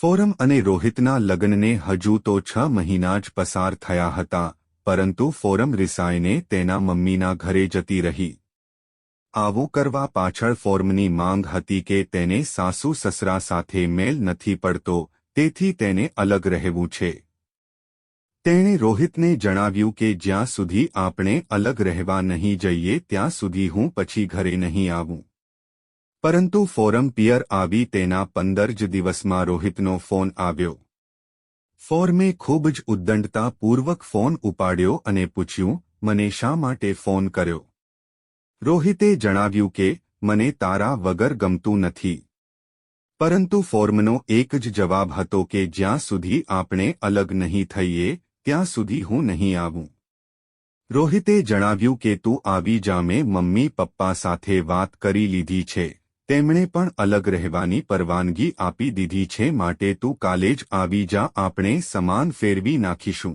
Forum અને રોહિતના લગ્નને હજુ તો 6 મહિના જ પસાર થયા હતા, પરંતુ ફોરમ રિસાઈને તેના મમ્મીના ઘરે જતી રહી. આવું કરવા પાછળ ફોરમની માંગ હતી કે તેને સાસુ સસરા સાથે મેળ નથી પડતો, તેથી તેને અલગ રહેવું છે. તેણે રોહિતને જણાવ્યું કે જ્યાં સુધી આપણે અલગ રહેવા નહીં જઈએ ત્યાં સુધી હું પછી ઘરે નહીં આવું. પરંતુ ફોરમ પિયર આવી તેના 15 જ દિવસમાં રોહિતનો ફોન આવ્યો. ફોરમે ખૂબ જ ઉદ્દંડતાપૂર્વક ફોન ઉપાડ્યો અને પૂછ્યું, મને શા માટે ફોન કર્યો? રોહિતે જણાવ્યું કે મને તારા વગર ગમતું નથી. પરંતુ ફોરમનો એક જ જવાબ હતો કે જ્યાં સુધી આપણે અલગ નહીં થઈએ ત્યાં સુધી હું નહીં આવું. રોહિતે જણાવ્યું કે તું આવી જા, મેં મમ્મી પપ્પા સાથે વાત કરી લીધી છે. તેમણે પણ અલગ રહેવાની પરવાનગી આપી દીધી છે, માટે તું કાલે જ આવી જા, આપણે સમાન ફેરવી નાખીશું.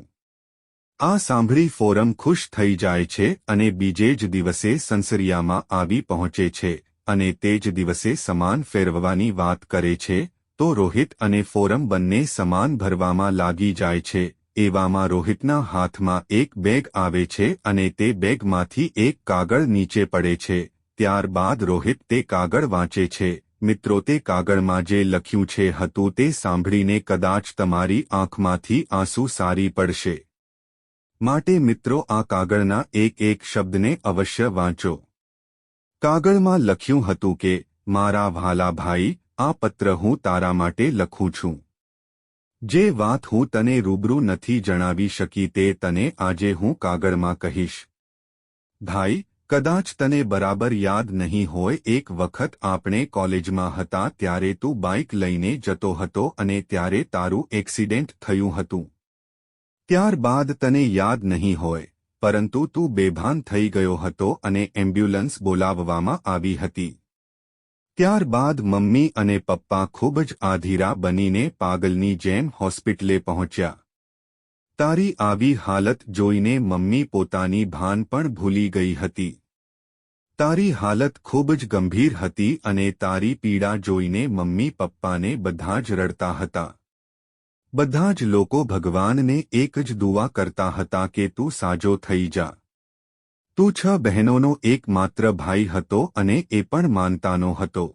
આ સાંભળી ફોરમ ખુશ થઈ જાય છે અને બીજે જ દિવસે સંસરિયામાં આવી પહોંચે છે અને તે જ દિવસે સમાન ફેરવવાની વાત કરે છે. તો રોહિત અને ફોરમ બંને સમાન ભરવામાં લાગી જાય છે. એવામાં રોહિતના હાથમાં એક બેગ આવે છે અને તે બેગમાંથી એક કાગળ નીચે પડે છે. ત્યારબાદ રોહિત તે કાગળ વાંચે છે. મિત્રો, તે કાગળમાં જે લખ્યું છે હતું તે સાંભળીને કદાચ તમારી આંખમાંથી આંસુ સારી પડશે. માટે મિત્રો, આ કાગળના એક શબ્દને અવશ્ય વાંચો. કાગળમાં લખ્યું હતું કે મારા વહાલા ભાઈ, આ પત્ર હું તારા માટે લખું છું. જે વાત હું તને રૂબરૂ નથી જણાવી શકી તે તને આજે હું કાગળમાં કહીશ. ભાઈ, કદાચ તને બરાબર યાદ નહીં હોય, એક વખત આપણે કોલેજમાં હતા ત્યારે તું બાઇક લઈને જતો હતો અને ત્યારે તારું એક્સિડન્ટ થયું હતું. ત્યારબાદ તને યાદ નહીં હોય, પરંતુ તું બેભાન થઈ ગયો હતો અને એમ્બ્યુલન્સ બોલાવવામાં આવી હતી. ત્યારબાદ મમ્મી અને પપ્પા ખૂબ જ આધીરા બનીને પાગલની જેમ હોસ્પિટલે પહોંચ્યા. તારી આવી હાલત જોઈને મમ્મી પોતાની ભાન પણ ભૂલી ગઈ હતી. તારી હાલત ખૂબ જ ગંભીર હતી અને તારી પીડા જોઈને મમ્મી પપ્પાને બધા જ રડતા હતા. બધા જ લોકો ભગવાનને એક જ દુઆ કરતા હતા કે તું સાજો થઈ જા. તું 6 બહેનોનો એકમાત્ર ભાઈ હતો અને એ પણ માનતાનો હતો.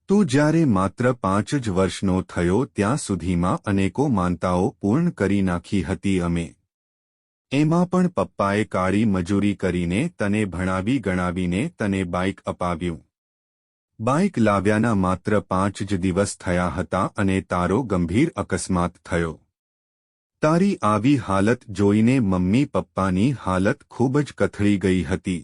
તું જ્યારે માત્ર 5 જ વર્ષનો થયો ત્યાં સુધીમાં અનેકો માનતાઓ પૂર્ણ કરી નાખી હતી અમે. એમાં પણ પપ્પાએ કાળી મજૂરી કરીને તને ભણાવી ગણાવીને તને બાઇક અપાવ્યું. બાઇક લાવ્યાના માત્ર 5 જ દિવસ થયા હતા અને તારો ગંભીર અકસ્માત થયો. તારી આવી હાલત જોઈને મમ્મી પપ્પાની હાલત ખૂબ જ કથળી ગઈ હતી.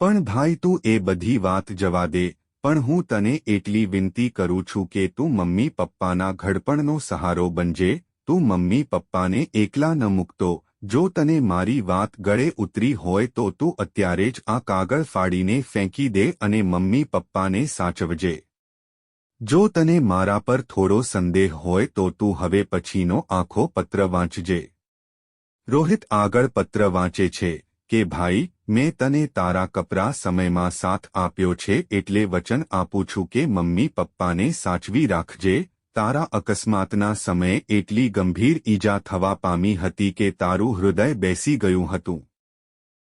પણ ભાઈ, તું એ બધી વાત જવા દે, પણ હું તને એટલી વિનંતી કરું છું કે તું મમ્મી પપ્પાના ઘડપણનો સહારો બનજે. તું મમ્મી પપ્પાને એકલા ન મૂકતો. જો તને મારી વાત ગળે ઉતરી હોય તો તું અત્યારે જ આ કાગળ ફાડીને ફેંકી દે અને મમ્મી પપ્પાને સાચવજે. જો તને મારા પર થોડો સંદેહ હોય તો તું હવે પછીનો આખો પત્ર વાંચજે. રોહિત આગળ પત્ર વાંચે છે કે ભાઈ, મેં તને તારા કપરા સમયમાં સાથ આપ્યો છે, એટલે વચન આપું છું કે મમ્મી પપ્પાને સાચવી રાખજે. તારા અકસ્માતના સમયે એટલી ગંભીર ઈજા થવા પામી હતી કે તારું હૃદય બેસી ગયું હતું.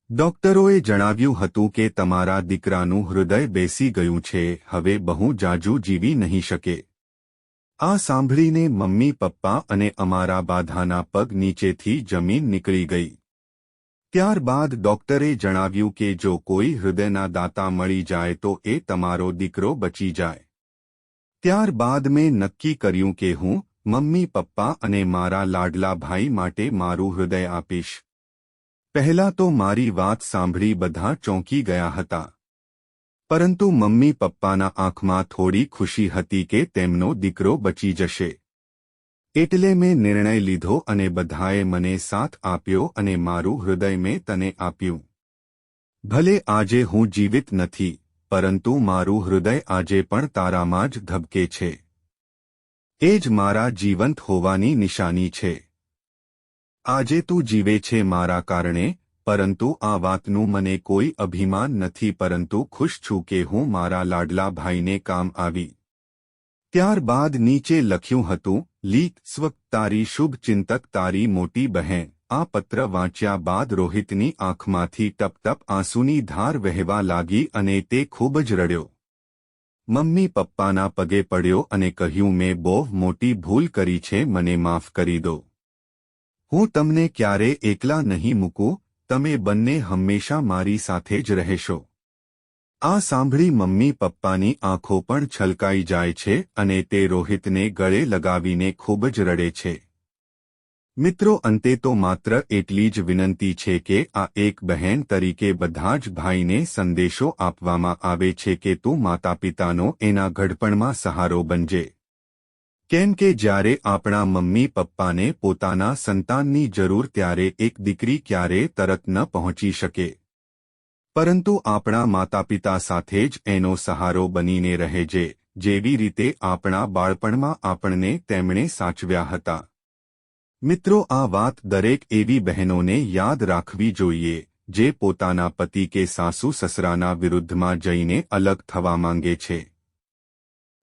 ડોક્ટરોએ જણાવ્યું હતું કે તમારા દીકરાનું હૃદય બેસી ગયું છે, હવે બહુ જાજુ જીવી નહીં શકે. આ સાંભળીને મમ્મી પપ્પા અને અમારા બાધાના પગ નીચેથી જમીન નીકળી ગઈ. ત્યારબાદ ડોક્ટરે જણાવ્યું કે જો કોઈ હૃદયના દાતા મળી જાય તો એ તમારો દીકરો બચી જાય. ત્યારબાદ મેં નક્કી કર્યું કે હું મમ્મી પપ્પા અને મારા લાડલા ભાઈ માટે મારું હૃદય આપીશ. પહેલાં તો મારી વાત સાંભળી બધા ચોંકી ગયા હતા. પરંતુ મમ્મી પપ્પાના આંખમાં થોડી ખુશી હતી કે તેમનો દીકરો બચી જશે. એટલે મેં નિર્ણય લીધો અને બધાએ મને સાથ આપ્યો અને મારું હૃદય મેં તને આપ્યું. ભલે આજે હું જીવિત નથી, પરંતુ મારું હૃદય આજે પણ તારામાં જ ધબકે છે. એ જ મારા જીવંત હોવાની નિશાની છે. આજે તું જીવે છે મારા કારણે, પરંતુ આ વાતનું મને કોઈ અભિમાન નથી, પરંતુ ખુશ છું કે હું મારા લાડલા ભાઈને કામ આવી. ત્યારબાદ નીચે લખ્યું હતું, લીક સ્વ તારી શુભ ચિંતક તારી મોટી બહેન। આ પત્ર વાંચ્યા બાદ રોહિતની આંખમાંથી ટપ-ટપ આંસુની ધાર વહેવા લાગી અને તે ખૂબ જ રડ્યો। મમ્મી પપ્પાના પગે પડ્યો અને કહ્યું, મેં બહુ મોટી ભૂલ કરી છે, મને માફ કરી દો। હું તમને ક્યારે એકલા નહીં મૂકું, તમે બંને હંમેશા મારી સાથે જ રહેશો। આ સાંભળી મમ્મી પપ્પાની આંખો પણ છલકાઈ જાય છે અને તે રોહિતને ગળે લગાવીને ખૂબ જ રડે છે। મિત્રો, અંતે તો માત્ર એટલી જ વિનંતી છે કે આ એક બહેન તરીકે બધા જ ભાઈને સંદેશો આપવામાં આવે છે કે તું માતાપિતાનો એના ઘડપણમાં સહારો બનજે। કેમ કે જ્યારે આપણા મમ્મી પપ્પાને પોતાના સંતાનની જરૂર ત્યારે એક દીકરી ક્યારે તરત ન પહોંચી શકે, પરંતુ આપણા માતાપિતા સાથે જ એનો સહારો બનીને રહેજે, જેવી રીતે આપણા બાળપણમાં આપણને તેમણે સાચવ્યા હતા। મિત્રો, આ વાત દરેક એવી બહેનોને યાદ રાખવી જોઈએ જે પોતાના પતિ કે સાસુ સસરાના વિરુદ્ધમાં જઈને અલગ થવા માંગે છે,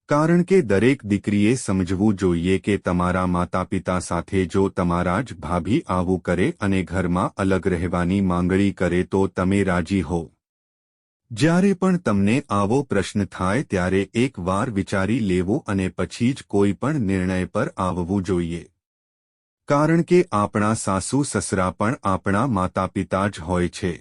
કારણ કે દરેક દીકરીએ સમજવું જોઈએ કે તમારા માતાપિતા સાથે જો તમારા જ ભાભી આવું કરે અને ઘરમાં અલગ રહેવાની માંગણી કરે તો તમે રાજી હો। જ્યારે પણ તમને આવો પ્રશ્ન થાય ત્યારે એક વાર વિચારી લેવું અને પછી જ કોઈ પણ નિર્ણય પર આવવું જોઈએ, કારણ કે આપણા સાસુ સસરા પણ આપણા માતાપિતા જ હોય છે।